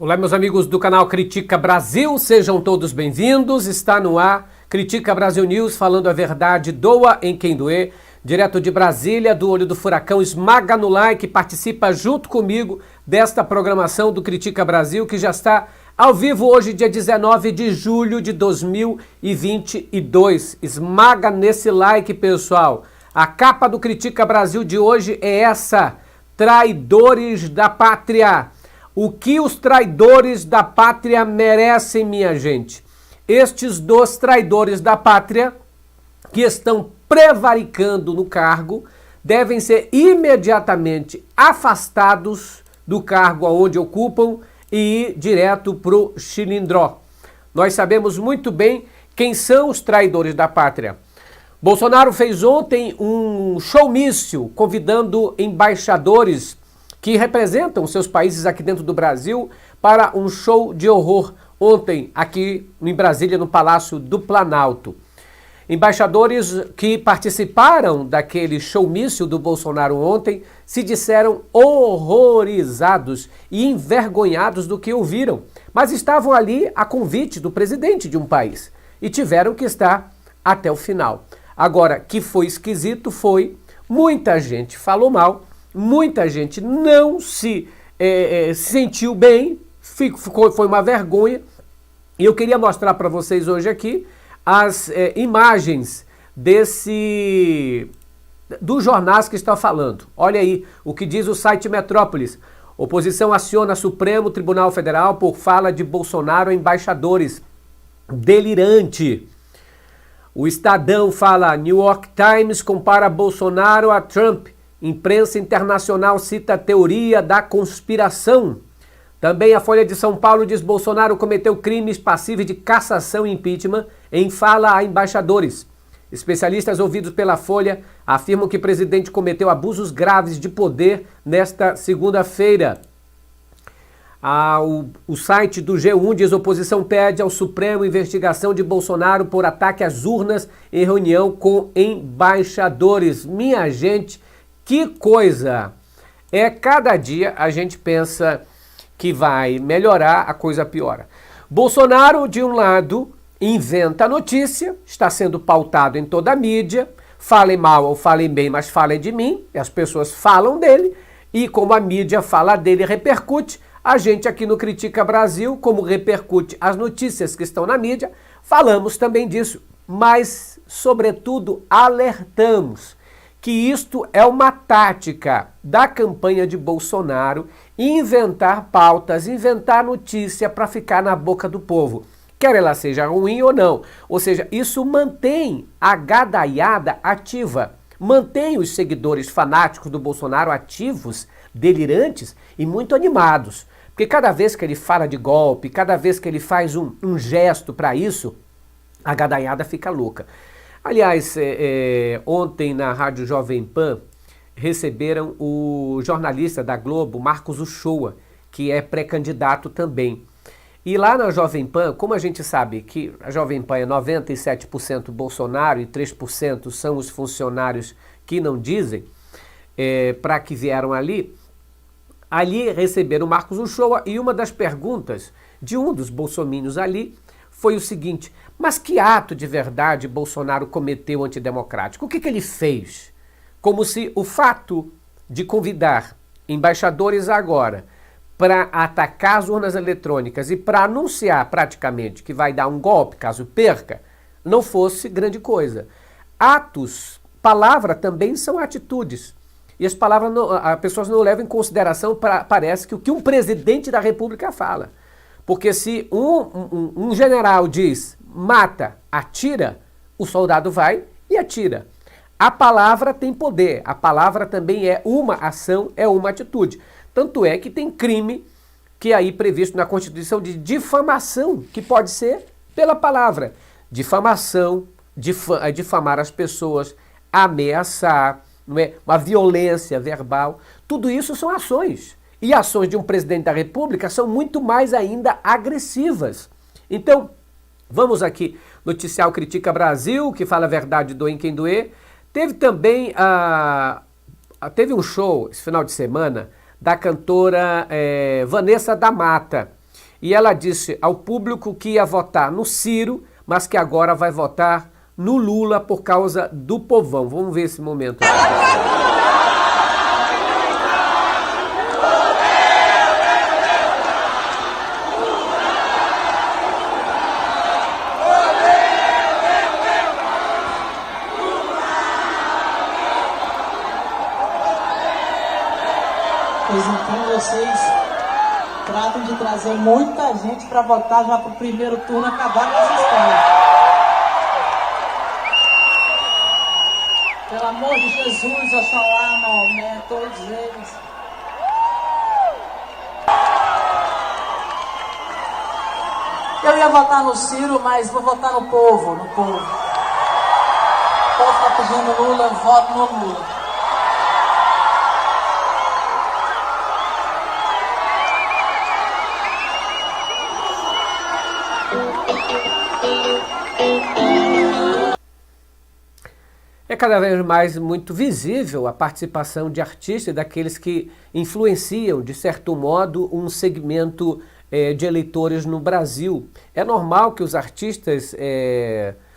Olá, meus amigos do canal Critica Brasil, sejam todos bem-vindos. Está no ar Critica Brasil News, falando a verdade, doa em quem doer. Direto de Brasília, do Olho do Furacão, esmaga no like, participa junto comigo desta programação do Critica Brasil, que já está ao vivo hoje, dia 19 de julho de 2022. Esmaga nesse like, pessoal. A capa do Critica Brasil de hoje é essa: traidores da pátria. O que os traidores da pátria merecem, minha gente? Estes dois traidores da pátria, que estão prevaricando no cargo, devem ser imediatamente afastados do cargo aonde ocupam e ir direto para o Chilindró. Nós sabemos muito bem quem são os traidores da pátria. Bolsonaro fez ontem um showmício convidando embaixadores que representam seus países aqui dentro do Brasil para um show de horror ontem aqui em Brasília, no Palácio do Planalto. Embaixadores que participaram daquele showmício do Bolsonaro ontem se disseram horrorizados e envergonhados do que ouviram, mas estavam ali a convite do presidente de um país e tiveram que estar até o final. Agora, que foi esquisito foi, muita gente falou mal, muita gente não se sentiu bem, foi uma vergonha, e eu queria mostrar para vocês hoje aqui as imagens dos jornais que estão falando. Olha aí o que diz o site Metrópolis. Oposição aciona Supremo Tribunal Federal por fala de Bolsonaro a embaixadores. Delirante. O Estadão fala: New York Times compara Bolsonaro a Trump. Imprensa internacional cita a teoria da conspiração. Também a Folha de São Paulo diz: Bolsonaro cometeu crimes passíveis de cassação e impeachment em fala a embaixadores. Especialistas ouvidos pela Folha afirmam que o presidente cometeu abusos graves de poder nesta segunda-feira. O site do G1 diz: oposição pede ao Supremo investigação de Bolsonaro por ataque às urnas em reunião com embaixadores. Minha gente, que coisa! Cada dia a gente pensa que vai melhorar, a coisa piora. Bolsonaro, de um lado, inventa a notícia, está sendo pautado em toda a mídia, falem mal ou falem bem, mas falem de mim, e as pessoas falam dele, e como a mídia fala dele, repercute, a gente aqui no Critica Brasil, como repercute as notícias que estão na mídia, falamos também disso, mas, sobretudo, alertamos que isto é uma tática da campanha de Bolsonaro, inventar pautas, inventar notícia para ficar na boca do povo, quer ela seja ruim ou não. Ou seja, isso mantém a gadaiada ativa, mantém os seguidores fanáticos do Bolsonaro ativos, delirantes e muito animados. Porque cada vez que ele fala de golpe, cada vez que ele faz um gesto para isso, a gadaiada fica louca. Aliás, ontem na Rádio Jovem Pan receberam o jornalista da Globo, Marcos Uchoa, que é pré-candidato também. E lá na Jovem Pan, como a gente sabe que a Jovem Pan é 97% Bolsonaro e 3% são os funcionários que não dizem para que vieram ali receberam o Marcos Uchoa, e uma das perguntas de um dos bolsominions ali foi o seguinte: mas que ato de verdade Bolsonaro cometeu antidemocrático? O que ele fez? Como se o fato de convidar embaixadores agora para atacar as urnas eletrônicas e para anunciar praticamente que vai dar um golpe caso perca, não fosse grande coisa. Atos, palavra também são atitudes. E as pessoas não levam em consideração, parece que o que um presidente da República fala. Porque se um general diz mata, atira, o soldado vai e atira. A palavra tem poder, a palavra também é uma ação, é uma atitude. Tanto é que tem crime que é aí previsto na Constituição de difamação, que pode ser pela palavra. Difamação, difamar as pessoas, ameaçar, não é? Uma violência verbal, tudo isso são ações. E ações de um presidente da República são muito mais ainda agressivas. Então, vamos aqui noticiar o Critica Brasil, que fala a verdade, doa em quem doer. Teve também teve um show esse final de semana da cantora Vanessa da Mata. e ela disse ao público que ia votar no Ciro, mas que agora vai votar no Lula por causa do povão. Vamos ver esse momento. Pois então vocês tratam de trazer muita gente para votar já para o primeiro turno acabar com essa história. Pelo amor de Jesus, Oxalá, Maomé, todos eles. Eu ia votar no Ciro, mas vou votar no povo, O povo está pedindo Lula, eu voto no Lula. É cada vez mais muito visível a participação de artistas e daqueles que influenciam, de certo modo, um segmento de eleitores no Brasil. É normal que os artistas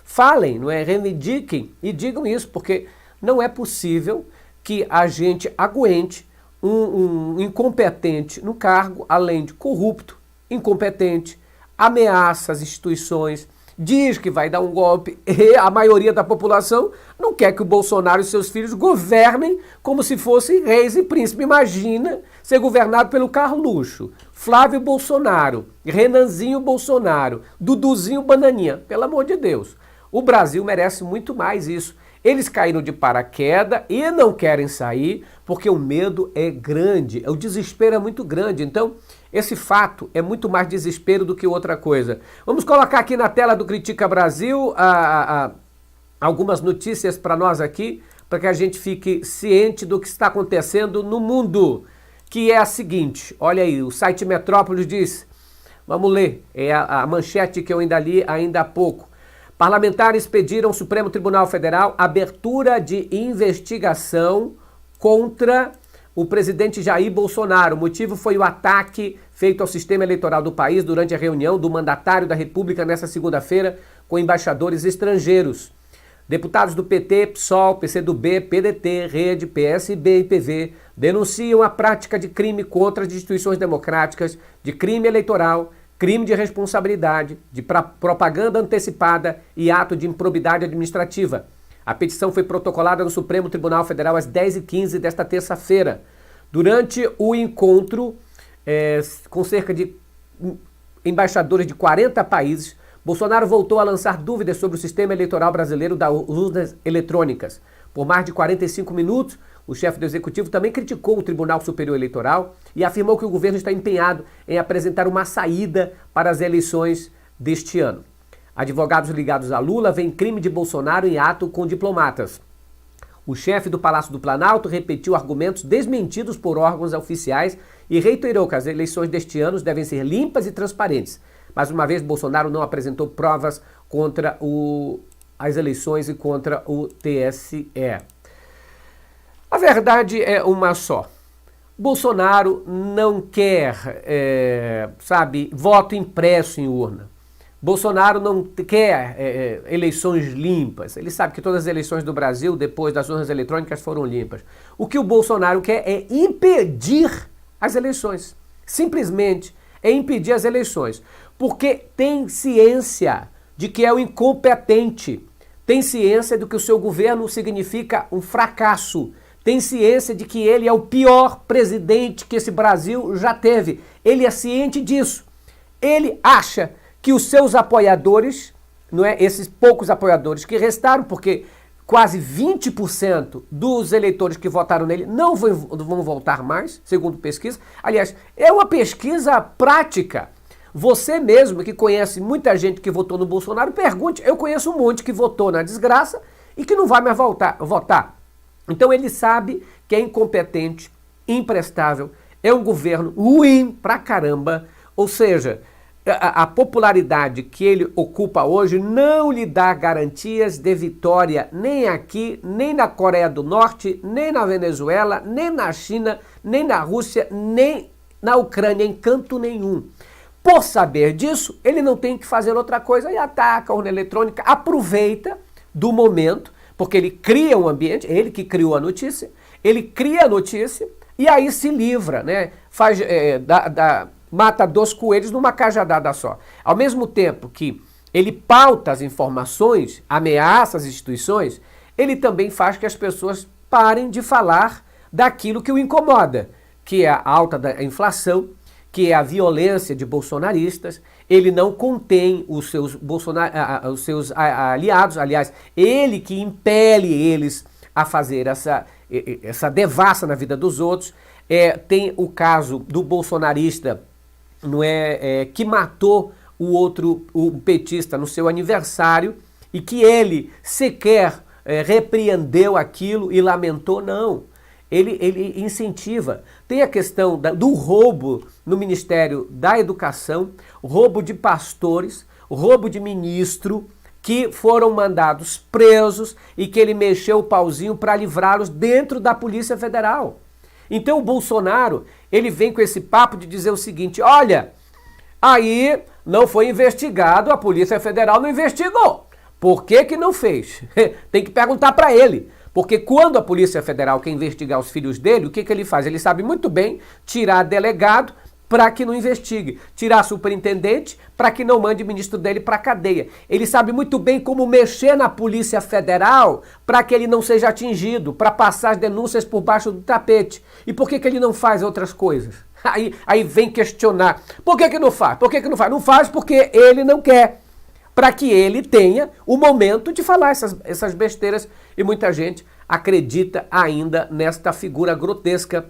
falem, não é, reivindiquem e digam isso, porque não é possível que a gente aguente um incompetente no cargo, além de corrupto, incompetente, ameaça as instituições, diz que vai dar um golpe e a maioria da população não quer que o Bolsonaro e seus filhos governem como se fossem reis e príncipes. Imagina ser governado pelo Carluxo, Flávio Bolsonaro, Renanzinho Bolsonaro, Duduzinho Bananinha. Pelo amor de Deus, o Brasil merece muito mais isso. Eles caíram de paraquedas e não querem sair porque o medo é grande, o desespero é muito grande. Então, esse fato é muito mais desespero do que outra coisa. Vamos colocar aqui na tela do Critica Brasil algumas notícias para nós aqui, para que a gente fique ciente do que está acontecendo no mundo, que é a seguinte, olha aí, o site Metrópolis diz, vamos ler, é a manchete que eu ainda li ainda há pouco. Parlamentares pediram ao Supremo Tribunal Federal abertura de investigação contra o presidente Jair Bolsonaro. O motivo foi o ataque feito ao sistema eleitoral do país durante a reunião do mandatário da República nesta segunda-feira com embaixadores estrangeiros. Deputados do PT, PSOL, PCdoB, PDT, Rede, PSB e PV denunciam a prática de crime contra as instituições democráticas, de crime eleitoral, crime de responsabilidade, de propaganda antecipada e ato de improbidade administrativa. A petição foi protocolada no Supremo Tribunal Federal às 10h15 desta terça-feira. Durante o encontro, com cerca de embaixadores de 40 países, Bolsonaro voltou a lançar dúvidas sobre o sistema eleitoral brasileiro das urnas eletrônicas. Por mais de 45 minutos, o chefe do Executivo também criticou o Tribunal Superior Eleitoral e afirmou que o governo está empenhado em apresentar uma saída para as eleições deste ano. Advogados ligados a Lula veem crime de Bolsonaro em ato com diplomatas. O chefe do Palácio do Planalto repetiu argumentos desmentidos por órgãos oficiais e reiterou que as eleições deste ano devem ser limpas e transparentes. Mais uma vez, Bolsonaro não apresentou provas contra as eleições e contra o TSE. A verdade é uma só. Bolsonaro não quer, voto impresso em urna. Bolsonaro não quer eleições limpas. Ele sabe que todas as eleições do Brasil, depois das urnas eletrônicas, foram limpas. O que o Bolsonaro quer é impedir as eleições. Simplesmente é impedir as eleições. Porque tem ciência de que é o incompetente. Tem ciência de que o seu governo significa um fracasso. Tem ciência de que ele é o pior presidente que esse Brasil já teve. Ele é ciente disso. Ele acha que os seus apoiadores, não é, esses poucos apoiadores que restaram, porque quase 20% dos eleitores que votaram nele não vão votar mais, segundo pesquisa. Aliás, é uma pesquisa prática. Você mesmo, que conhece muita gente que votou no Bolsonaro, pergunte. Eu conheço um monte que votou na desgraça e que não vai mais votar. Então ele sabe que é incompetente, imprestável, é um governo ruim pra caramba, ou seja, a popularidade que ele ocupa hoje não lhe dá garantias de vitória nem aqui, nem na Coreia do Norte, nem na Venezuela, nem na China, nem na Rússia, nem na Ucrânia, em canto nenhum. Por saber disso, ele não tem que fazer outra coisa e ataca a urna eletrônica, aproveita do momento, porque ele cria um ambiente, ele que criou a notícia, ele cria a notícia e aí se livra, né? Mata 2 coelhos numa cajadada só. Ao mesmo tempo que ele pauta as informações, ameaça as instituições, ele também faz que as pessoas parem de falar daquilo que o incomoda, que é a alta da inflação, que é a violência de bolsonaristas. Ele não contém os seus aliados, aliás, ele que impele eles a fazer essa devassa na vida dos outros. Tem o caso do bolsonarista que matou o petista no seu aniversário e que ele sequer repreendeu aquilo e lamentou, não. Ele incentiva. Tem a questão do roubo no Ministério da Educação, roubo de pastores, roubo de ministro, que foram mandados presos e que ele mexeu o pauzinho para livrá-los dentro da Polícia Federal. Então o Bolsonaro, ele vem com esse papo de dizer o seguinte, olha, aí não foi investigado, a Polícia Federal não investigou. Por que que não fez? Tem que perguntar para ele. Porque quando a Polícia Federal quer investigar os filhos dele, o que que ele faz? Ele sabe muito bem tirar delegado para que não investigue, tirar superintendente para que não mande ministro dele para a cadeia. Ele sabe muito bem como mexer na Polícia Federal para que ele não seja atingido, para passar as denúncias por baixo do tapete. E por que que ele não faz outras coisas? Aí vem questionar. Por que que não faz? Por que que não faz? Não faz porque ele não quer. Para que ele tenha o momento de falar essas besteiras. E muita gente acredita ainda nesta figura grotesca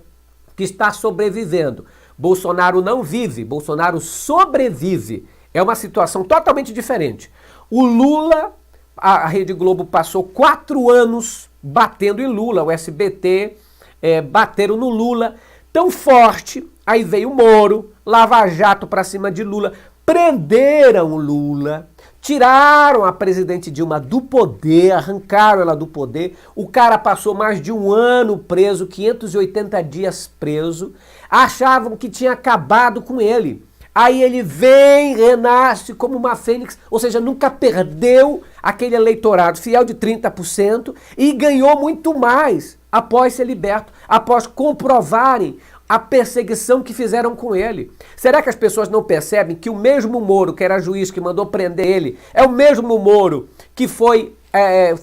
que está sobrevivendo. Bolsonaro não vive, Bolsonaro sobrevive. É uma situação totalmente diferente. O Lula, a Rede Globo passou 4 anos batendo em Lula, o SBT bateram no Lula, tão forte, aí veio o Moro, Lava Jato para cima de Lula, prenderam o Lula, tiraram a presidente Dilma do poder, arrancaram ela do poder. O cara passou mais de 1 ano preso, 580 dias preso. Achavam que tinha acabado com ele. Aí ele vem, renasce como uma fênix, ou seja, nunca perdeu aquele eleitorado fiel de 30% e ganhou muito mais após ser liberto, após comprovarem a perseguição que fizeram com ele. Será que as pessoas não percebem que o mesmo Moro, que era juiz, que mandou prender ele, é o mesmo Moro que foi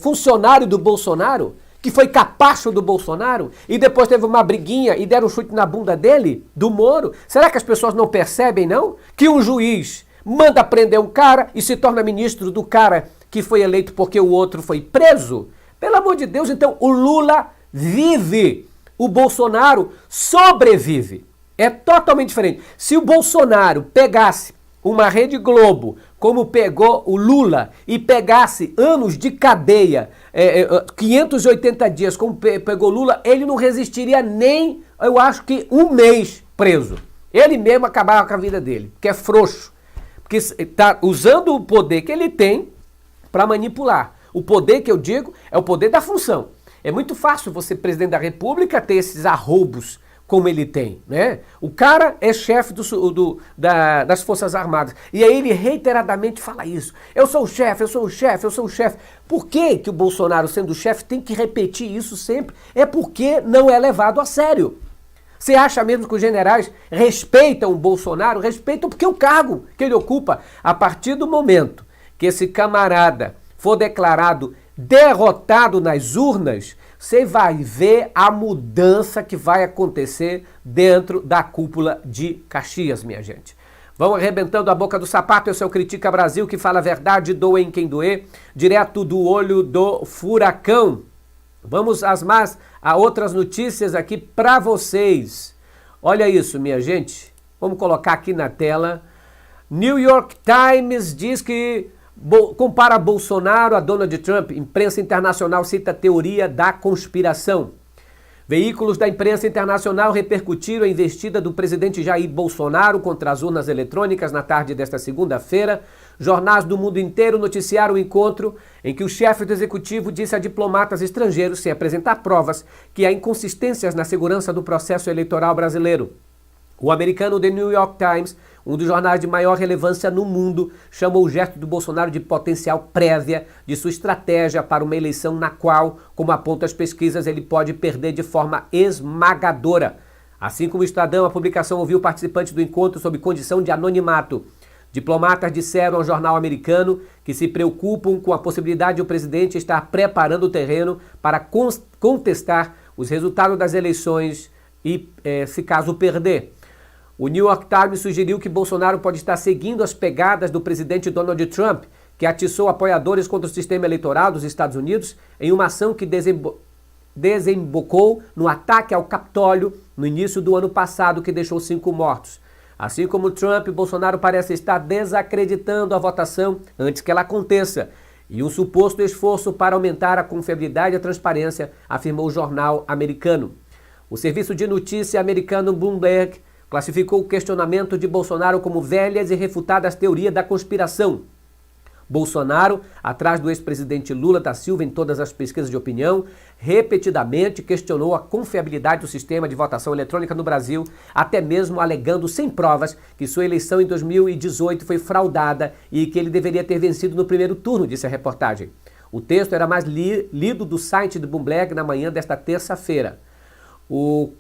funcionário do Bolsonaro, que foi capacho do Bolsonaro, e depois teve uma briguinha e deram um chute na bunda dele, do Moro? Será que as pessoas não percebem, não? Que um juiz manda prender um cara e se torna ministro do cara que foi eleito porque o outro foi preso? Pelo amor de Deus, então o Lula vive. O Bolsonaro sobrevive. É totalmente diferente. Se o Bolsonaro pegasse uma Rede Globo, como pegou o Lula, e pegasse anos de cadeia, 580 dias, como pegou Lula, ele não resistiria nem, eu acho que 1 mês preso. Ele mesmo acabava com a vida dele, que é frouxo. Porque está usando o poder que ele tem para manipular. O poder que eu digo é o poder da função. É muito fácil você, presidente da República, ter esses arroubos como ele tem, né? O cara é chefe das Forças Armadas. E aí ele reiteradamente fala isso. Eu sou o chefe, eu sou o chefe, eu sou o chefe. Por que que o Bolsonaro, sendo chefe, tem que repetir isso sempre? É porque não é levado a sério. Você acha mesmo que os generais respeitam o Bolsonaro? Respeitam porque o cargo que ele ocupa, a partir do momento que esse camarada for declarado derrotado nas urnas, você vai ver a mudança que vai acontecer dentro da cúpula de Caxias, minha gente. Vão arrebentando a boca do sapato, esse é o Critica Brasil, que fala a verdade, doa em quem doer, direto do olho do furacão. Vamos a outras notícias aqui para vocês. Olha isso, minha gente. Vamos colocar aqui na tela. New York Times diz que compara Bolsonaro a Donald Trump. Imprensa internacional cita a teoria da conspiração. Veículos da imprensa internacional repercutiram a investida do presidente Jair Bolsonaro contra as urnas eletrônicas na tarde desta segunda-feira. Jornais do mundo inteiro noticiaram o encontro em que o chefe do executivo disse a diplomatas estrangeiros, sem apresentar provas, que há inconsistências na segurança do processo eleitoral brasileiro. O americano The New York Times, um dos jornais de maior relevância no mundo, chamou o gesto do Bolsonaro de potencial prévia de sua estratégia para uma eleição na qual, como apontam as pesquisas, ele pode perder de forma esmagadora. Assim como o Estadão, a publicação ouviu participantes do encontro sob condição de anonimato. Diplomatas disseram ao jornal americano que se preocupam com a possibilidade de o presidente estar preparando o terreno para contestar os resultados das eleições e, se caso perder. O New York Times sugeriu que Bolsonaro pode estar seguindo as pegadas do presidente Donald Trump, que atiçou apoiadores contra o sistema eleitoral dos Estados Unidos em uma ação que desembocou no ataque ao Capitólio no início do ano passado, que deixou 5 mortos. Assim como Trump, Bolsonaro parece estar desacreditando a votação antes que ela aconteça, e um suposto esforço para aumentar a confiabilidade e a transparência, afirmou o jornal americano. O serviço de notícia americano Bloomberg classificou o questionamento de Bolsonaro como velhas e refutadas teorias da conspiração. Bolsonaro, atrás do ex-presidente Lula da Silva em todas as pesquisas de opinião, repetidamente questionou a confiabilidade do sistema de votação eletrônica no Brasil, até mesmo alegando sem provas que sua eleição em 2018 foi fraudada e que ele deveria ter vencido no primeiro turno, disse a reportagem. O texto era mais lido do site do Bloomberg na manhã desta terça-feira. O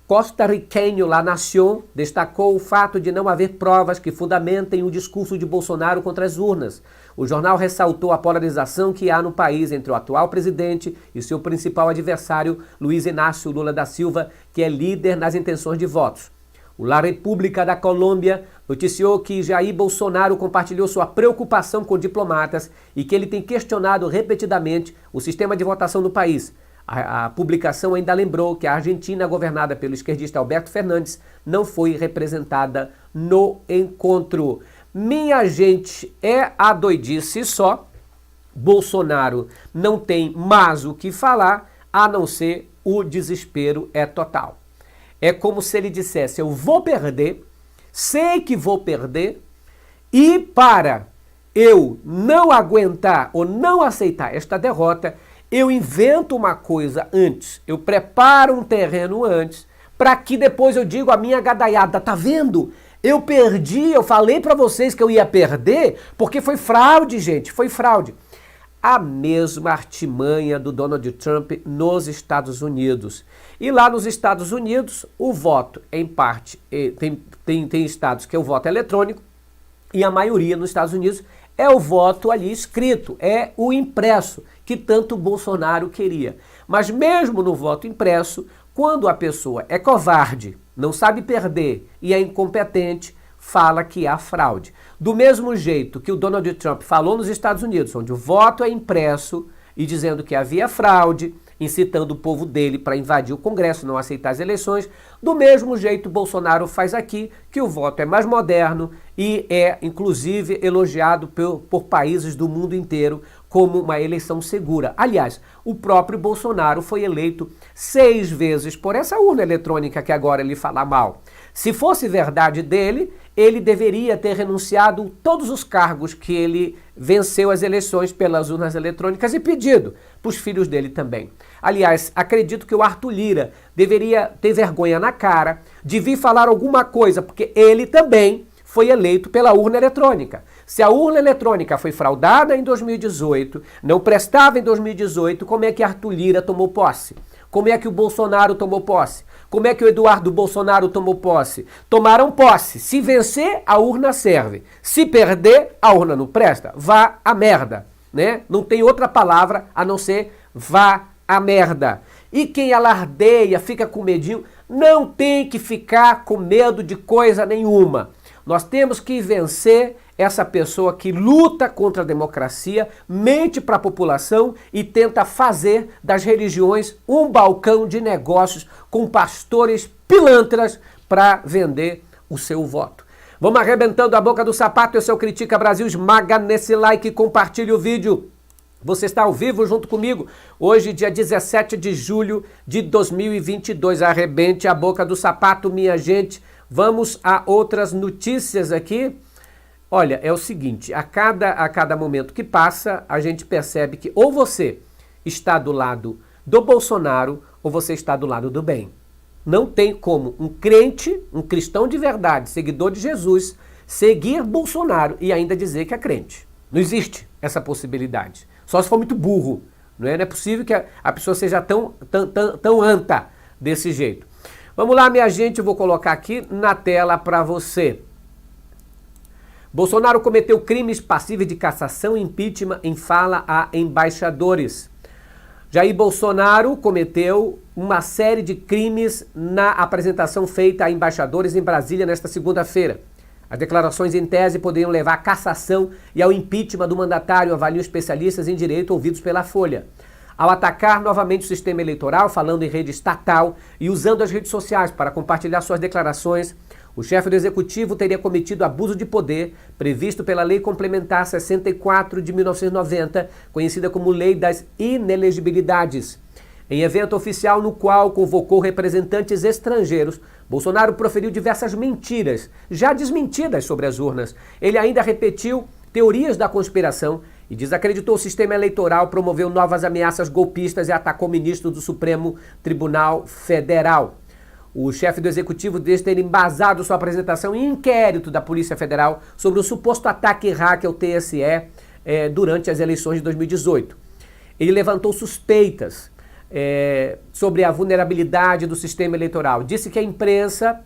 costarriquenho La Nación destacou o fato de não haver provas que fundamentem o discurso de Bolsonaro contra as urnas. O jornal ressaltou a polarização que há no país entre o atual presidente e seu principal adversário, Luiz Inácio Lula da Silva, que é líder nas intenções de votos. O La República da Colômbia noticiou que Jair Bolsonaro compartilhou sua preocupação com diplomatas e que ele tem questionado repetidamente o sistema de votação no país. A publicação ainda lembrou que a Argentina, governada pelo esquerdista Alberto Fernandes, não foi representada no encontro. Minha gente, é a doidice só. Bolsonaro não tem mais o que falar, a não ser o desespero é total. É como se ele dissesse, eu vou perder, sei que vou perder, e para eu não aguentar ou não aceitar esta derrota, eu invento uma coisa antes, eu preparo um terreno antes, para que depois eu digo a minha gadaiada, tá vendo? Eu perdi, eu falei para vocês que eu ia perder, porque foi fraude, gente, foi fraude. A mesma artimanha do Donald Trump nos Estados Unidos. E lá nos Estados Unidos, o voto, em parte, tem estados que é o voto eletrônico, e a maioria nos Estados Unidos é o voto ali escrito, é o impresso, que tanto Bolsonaro queria. Mas mesmo no voto impresso, quando a pessoa é covarde, não sabe perder e é incompetente, fala que há fraude. Do mesmo jeito que o Donald Trump falou nos Estados Unidos, onde o voto é impresso e dizendo que havia fraude, incitando o povo dele para invadir o Congresso, não aceitar as eleições, do mesmo jeito Bolsonaro faz aqui, que o voto é mais moderno e é, inclusive, elogiado por países do mundo inteiro como uma eleição segura. Aliás, o próprio Bolsonaro foi eleito 6 vezes por essa urna eletrônica que agora ele fala mal. Se fosse verdade dele, ele deveria ter renunciado todos os cargos que ele venceu as eleições pelas urnas eletrônicas e pedido para os filhos dele também. Aliás, acredito que o Arthur Lira deveria ter vergonha na cara de vir falar alguma coisa, porque ele também foi eleito pela urna eletrônica. Se a urna eletrônica foi fraudada em 2018, não prestava em 2018, como é que Arthur Lira tomou posse? Como é que o Bolsonaro tomou posse? Como é que o Eduardo Bolsonaro tomou posse? Tomaram posse. Se vencer, a urna serve. Se perder, a urna não presta. Vá a merda, né? Não tem outra palavra a não ser vá a merda. E quem alardeia, fica com medinho, não tem que ficar com medo de coisa nenhuma. Nós temos que vencer essa pessoa que luta contra a democracia, mente para a população e tenta fazer das religiões um balcão de negócios com pastores pilantras para vender o seu voto. Vamos arrebentando a boca do sapato. Esse é o Critica Brasil. Esmaga nesse like e compartilhe o vídeo. Você está ao vivo junto comigo. Hoje, dia 17 de julho de 2022. Arrebente a boca do sapato, minha gente. Vamos a outras notícias aqui. Olha, é o seguinte, a cada momento que passa, a gente percebe que ou você está do lado do Bolsonaro ou você está do lado do bem. Não tem como um crente, um cristão de verdade, seguidor de Jesus, seguir Bolsonaro e ainda dizer que é crente. Não existe essa possibilidade. Só se for muito burro. Não é possível que a pessoa seja tão anta desse jeito. Vamos lá, minha gente, eu vou colocar aqui na tela para você. Bolsonaro cometeu crimes passíveis de cassação e impeachment em fala a embaixadores. Jair Bolsonaro cometeu uma série de crimes na apresentação feita a embaixadores em Brasília nesta segunda-feira. As declarações em tese poderiam levar à cassação e ao impeachment do mandatário, avaliam especialistas em direito ouvidos pela Folha. Ao atacar novamente o sistema eleitoral, falando em rede estatal e usando as redes sociais para compartilhar suas declarações, o chefe do executivo teria cometido abuso de poder previsto pela Lei Complementar 64 de 1990, conhecida como Lei das Inelegibilidades. Em evento oficial no qual convocou representantes estrangeiros, Bolsonaro proferiu diversas mentiras, já desmentidas sobre as urnas. Ele ainda repetiu teorias da conspiração e desacreditou o sistema eleitoral, promoveu novas ameaças golpistas e atacou ministros do Supremo Tribunal Federal. O chefe do executivo diz ter embasado sua apresentação em inquérito da Polícia Federal sobre o suposto ataque hacker ao TSE durante as eleições de 2018. Ele levantou suspeitas sobre a vulnerabilidade do sistema eleitoral. Disse que a imprensa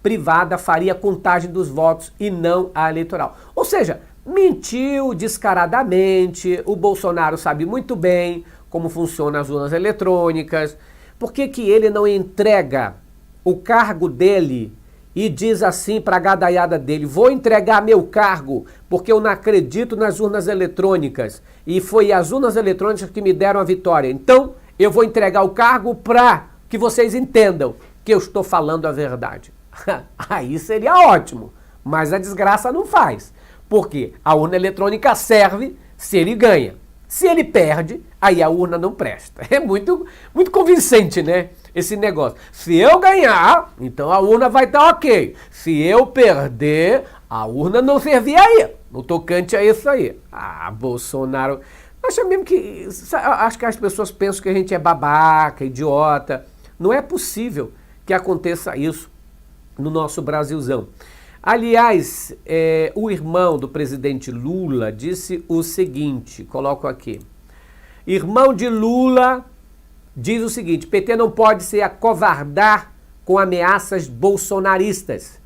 privada faria a contagem dos votos e não a eleitoral. Ou seja, mentiu descaradamente. O Bolsonaro sabe muito bem como funcionam as urnas eletrônicas. Por que ele não entrega o cargo dele e diz assim para a gadaiada dele: vou entregar meu cargo porque eu não acredito nas urnas eletrônicas e foi as urnas eletrônicas que me deram a vitória. Então eu vou entregar o cargo para que vocês entendam que eu estou falando a verdade. Aí seria ótimo, mas a desgraça não faz. Porque a urna eletrônica serve se ele ganha. Se ele perde, aí a urna não presta. É muito convincente, né? Esse negócio. Se eu ganhar, então a urna vai estar ok. Se eu perder, a urna não servia no tocante a isso aí. Bolsonaro. Acho que as pessoas pensam que a gente é babaca, idiota. Não é possível que aconteça isso no nosso Brasilzão. Aliás, o irmão do presidente Lula disse o seguinte, coloco aqui. Irmão de Lula diz o seguinte: PT não pode se acovardar com ameaças bolsonaristas.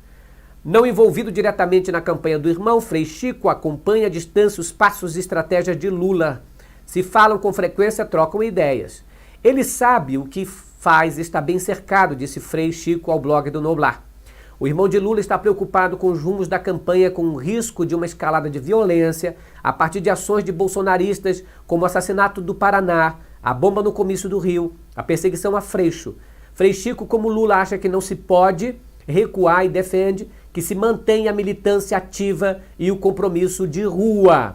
Não envolvido diretamente na campanha do irmão, Frei Chico acompanha à distância os passos e estratégias de Lula. Se falam com frequência, trocam ideias. Ele sabe o que faz, está bem cercado, disse Frei Chico ao blog do Noblar. O irmão de Lula está preocupado com os rumos da campanha, com o risco de uma escalada de violência a partir de ações de bolsonaristas, como o assassinato do Paraná, a bomba no comício do Rio, a perseguição a Freixo. Frei Chico, como Lula, acha que não se pode recuar e defende que se mantenha a militância ativa e o compromisso de rua.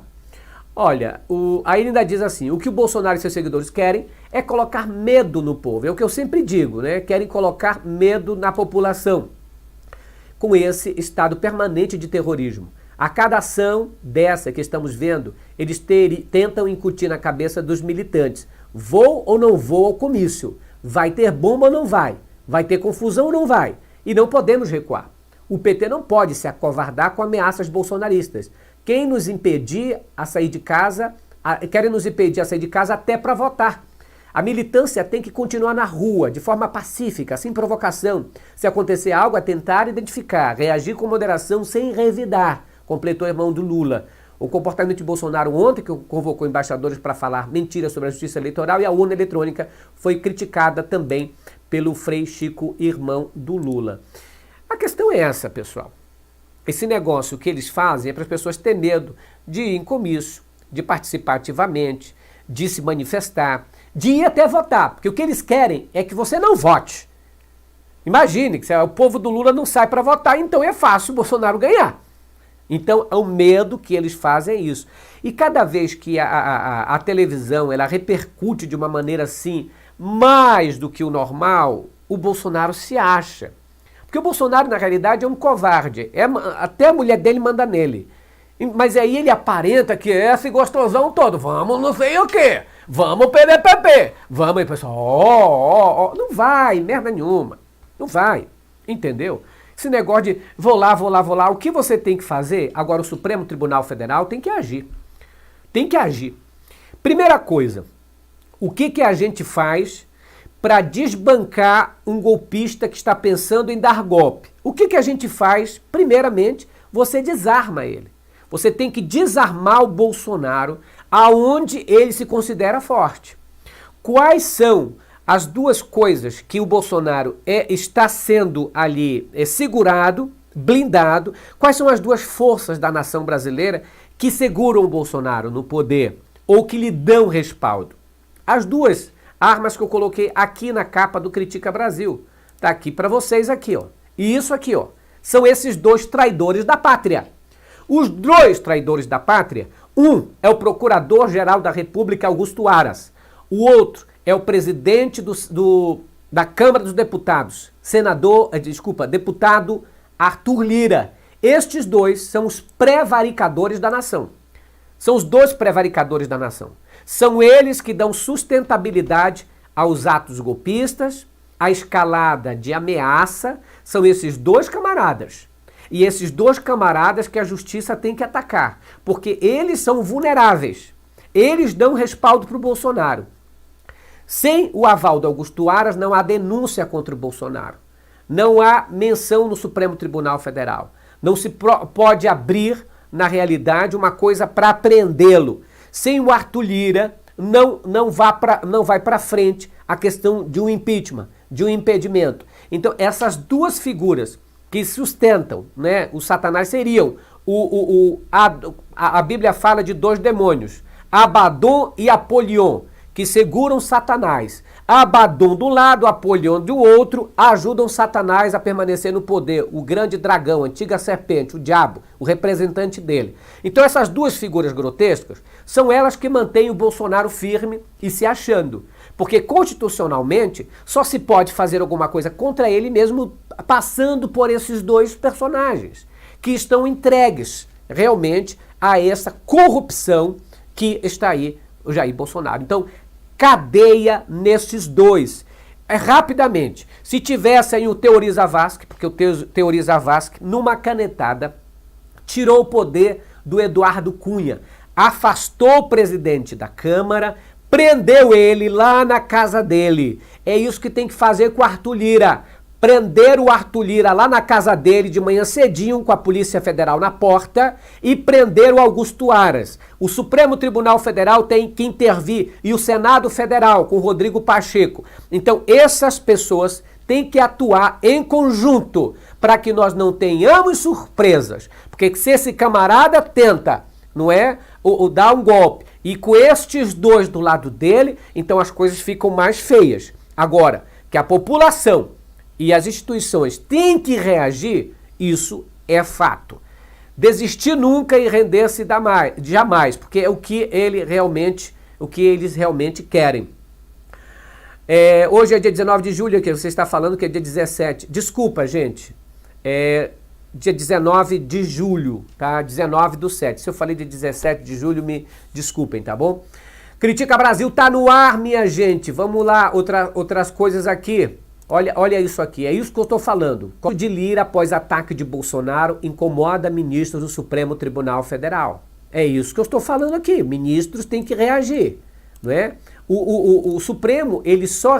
Olha, aí ele ainda diz assim: o que o Bolsonaro e seus seguidores querem é colocar medo no povo. É o que eu sempre digo, né? Querem colocar medo na população com esse estado permanente de terrorismo. A cada ação dessa que estamos vendo, eles tentam incutir na cabeça dos militantes: vou ou não vou ao comício? Vai ter bomba ou não vai? Vai ter confusão ou não vai? E não podemos recuar. O PT não pode se acovardar com ameaças bolsonaristas. Quem nos impedir a sair de casa, querem nos impedir a sair de casa até para votar. A militância tem que continuar na rua, de forma pacífica, sem provocação. Se acontecer algo, é tentar identificar, reagir com moderação, sem revidar, completou o irmão do Lula. O comportamento de Bolsonaro ontem, que convocou embaixadores para falar mentiras sobre a justiça eleitoral, e a urna eletrônica foi criticada também pelo Frei Chico, irmão do Lula. A questão é essa, pessoal. Esse negócio que eles fazem é para as pessoas terem medo de ir em comício, de participar ativamente, de se manifestar, de ir até votar, porque o que eles querem é que você não vote. Imagine que o povo do Lula não sai para votar, então é fácil o Bolsonaro ganhar. Então, o medo que eles fazem é isso. E cada vez que a televisão ela repercute de uma maneira assim, mais do que o normal, o Bolsonaro se acha. Porque o Bolsonaro, na realidade, é um covarde. Até a mulher dele manda nele. Mas aí ele aparenta que é esse gostosão todo. Vamos não sei o quê. Vamos PDPP. Vamos aí, pessoal. Não vai, merda nenhuma. Não vai. Entendeu? Esse negócio de vou lá. O que você tem que fazer? Agora o Supremo Tribunal Federal tem que agir. Tem que agir. Primeira coisa, o que a gente faz para desbancar um golpista que está pensando em dar golpe? O que a gente faz? Primeiramente, você desarma ele. Você tem que desarmar o Bolsonaro aonde ele se considera forte. Quais são as duas coisas que o Bolsonaro está sendo ali segurado, blindado? Quais são as duas forças da nação brasileira que seguram o Bolsonaro no poder ou que lhe dão respaldo? As duas armas que eu coloquei aqui na capa do Critica Brasil. Tá aqui para vocês aqui, ó. E isso aqui, ó. São esses dois traidores da pátria. Os dois traidores da pátria, um é o Procurador-Geral da República, Augusto Aras. O outro é o presidente da Câmara dos Deputados, deputado Arthur Lira. Estes dois são os prevaricadores da nação. São os dois prevaricadores da nação. São eles que dão sustentabilidade aos atos golpistas, à escalada de ameaça. São esses dois camaradas. E esses dois camaradas que a justiça tem que atacar, porque eles são vulneráveis. Eles dão respaldo para o Bolsonaro. Sem o aval do Augusto Aras, não há denúncia contra o Bolsonaro. Não há menção no Supremo Tribunal Federal. Não se pode abrir, na realidade, uma coisa para prendê-lo. Sem o Arthur Lira, não vai para frente a questão de um impeachment, de um impedimento. Então, essas duas figuras que sustentam, né, o Satanás seriam, a Bíblia fala de dois demônios, Abaddon e Apolion, que seguram Satanás. Abaddon do lado, Apolion do outro, ajudam Satanás a permanecer no poder, o grande dragão, a antiga serpente, o diabo, o representante dele. Então essas duas figuras grotescas são elas que mantêm o Bolsonaro firme e se achando. Porque constitucionalmente só se pode fazer alguma coisa contra ele mesmo passando por esses dois personagens, que estão entregues realmente a essa corrupção que está aí o Jair Bolsonaro. Então, cadeia nesses dois. Rapidamente, se tivesse aí o Teori Zavascki, porque o Teori Zavascki, numa canetada, tirou o poder do Eduardo Cunha, afastou o presidente da Câmara, prendeu ele lá na casa dele. É isso que tem que fazer com o Arthur Lira. Prender o Arthur Lira lá na casa dele de manhã cedinho com a Polícia Federal na porta e prender o Augusto Aras. O Supremo Tribunal Federal tem que intervir e o Senado Federal com o Rodrigo Pacheco. Então essas pessoas têm que atuar em conjunto para que nós não tenhamos surpresas. Porque se esse camarada tenta, não é, dar um golpe e com estes dois do lado dele, então as coisas ficam mais feias. Agora, que a população e as instituições têm que reagir, isso é fato. Desistir nunca e render-se jamais, porque é o que eles realmente querem. Hoje é dia 19 de julho, que você está falando que é dia 17. Desculpa, gente. Dia 19 de julho, tá? 19/7. Se eu falei de 17 de julho, me desculpem, tá bom? Critica Brasil tá no ar, minha gente. Vamos lá, outras coisas aqui. Olha isso aqui, é isso que eu estou falando. De Lira após ataque de Bolsonaro incomoda ministros do Supremo Tribunal Federal. É isso que eu estou falando aqui, ministros têm que reagir, não é? O Supremo, ele só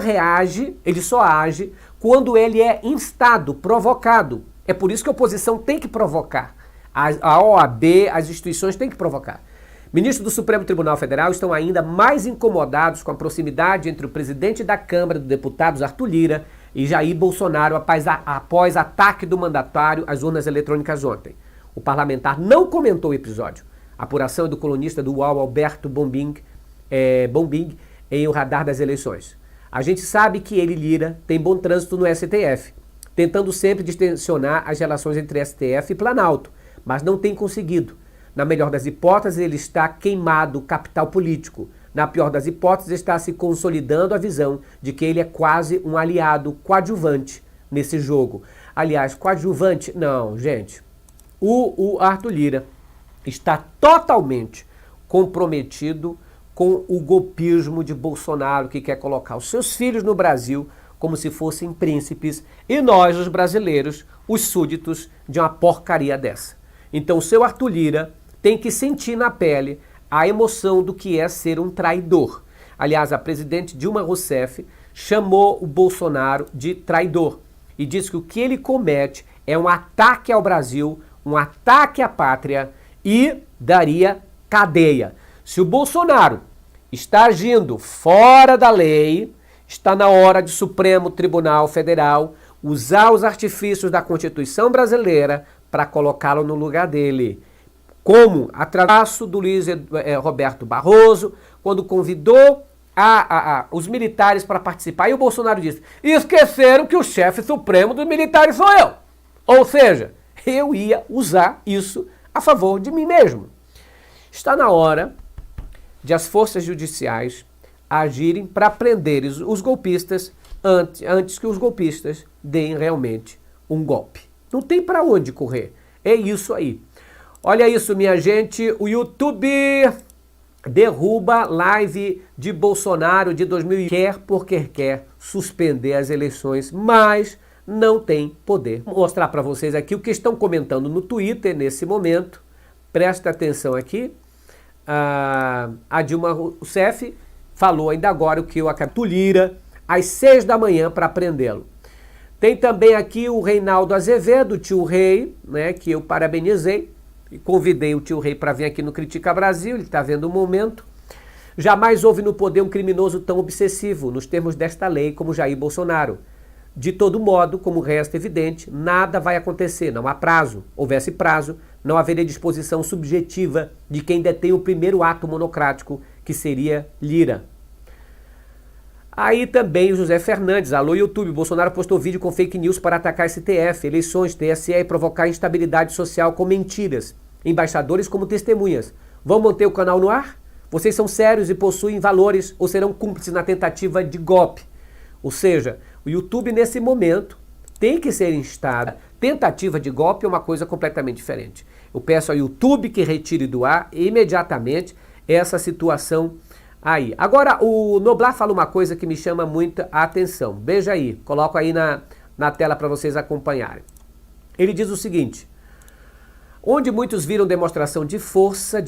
age quando ele é instado, provocado. É por isso que a oposição tem que provocar. A OAB, as instituições têm que provocar. Ministros do Supremo Tribunal Federal estão ainda mais incomodados com a proximidade entre o presidente da Câmara dos Deputados, Arthur Lira, e Jair Bolsonaro após ataque do mandatário às urnas eletrônicas ontem. O parlamentar não comentou o episódio. A apuração é do colunista do UOL, Alberto Bombing, em O Radar das Eleições. A gente sabe que ele, Lira, tem bom trânsito no STF, tentando sempre distensionar as relações entre STF e Planalto, mas não tem conseguido. Na melhor das hipóteses, ele está queimado capital político. Na pior das hipóteses, está se consolidando a visão de que ele é quase um aliado coadjuvante nesse jogo. Aliás, coadjuvante? Não, gente. O Arthur Lira está totalmente comprometido com o golpismo de Bolsonaro, que quer colocar os seus filhos no Brasil como se fossem príncipes, e nós, os brasileiros, os súditos de uma porcaria dessa. Então o seu Arthur Lira tem que sentir na pele a emoção do que é ser um traidor. Aliás, a presidente Dilma Rousseff chamou o Bolsonaro de traidor e disse que o que ele comete é um ataque ao Brasil, um ataque à pátria e daria cadeia. Se o Bolsonaro está agindo fora da lei, está na hora de Supremo Tribunal Federal usar os artifícios da Constituição brasileira para colocá-lo no lugar dele. Como através do Luiz Roberto Barroso, quando convidou os militares para participar, e o Bolsonaro disse: esqueceram que o chefe supremo dos militares sou eu. Ou seja, eu ia usar isso a favor de mim mesmo. Está na hora de as forças judiciais agirem para prender os golpistas antes que os golpistas deem realmente um golpe. Não tem para onde correr. É isso aí. Olha isso, minha gente. O YouTube derruba live de Bolsonaro de 2000. Quer porque quer suspender as eleições, mas não tem poder. Vou mostrar para vocês aqui o que estão comentando no Twitter nesse momento. Presta atenção aqui. A Dilma Rousseff falou ainda agora o que eu acabei. Lira às 6 da manhã para prendê-lo. Tem também aqui o Reinaldo Azevedo, o tio Rei, né, que eu parabenizei e convidei o tio Rei para vir aqui no Critica Brasil, ele está vendo o momento. Jamais houve no poder um criminoso tão obsessivo, nos termos desta lei, como Jair Bolsonaro. De todo modo, como resta evidente, nada vai acontecer, não há prazo. Houvesse prazo, não haveria disposição subjetiva de quem detém o primeiro ato monocrático, que seria Lira. Aí também o José Fernandes, alô YouTube, Bolsonaro postou vídeo com fake news para atacar STF, eleições, TSE e provocar instabilidade social com mentiras. Embaixadores como testemunhas. Vão manter o canal no ar? Vocês são sérios e possuem valores ou serão cúmplices na tentativa de golpe? Ou seja, o YouTube nesse momento tem que ser instado. Tentativa de golpe é uma coisa completamente diferente. Eu peço ao YouTube que retire do ar imediatamente essa situação aí. Agora, o Noblar fala uma coisa que me chama muita atenção. Veja aí, coloco aí na tela para vocês acompanharem. Ele diz o seguinte: onde muitos viram demonstração de força...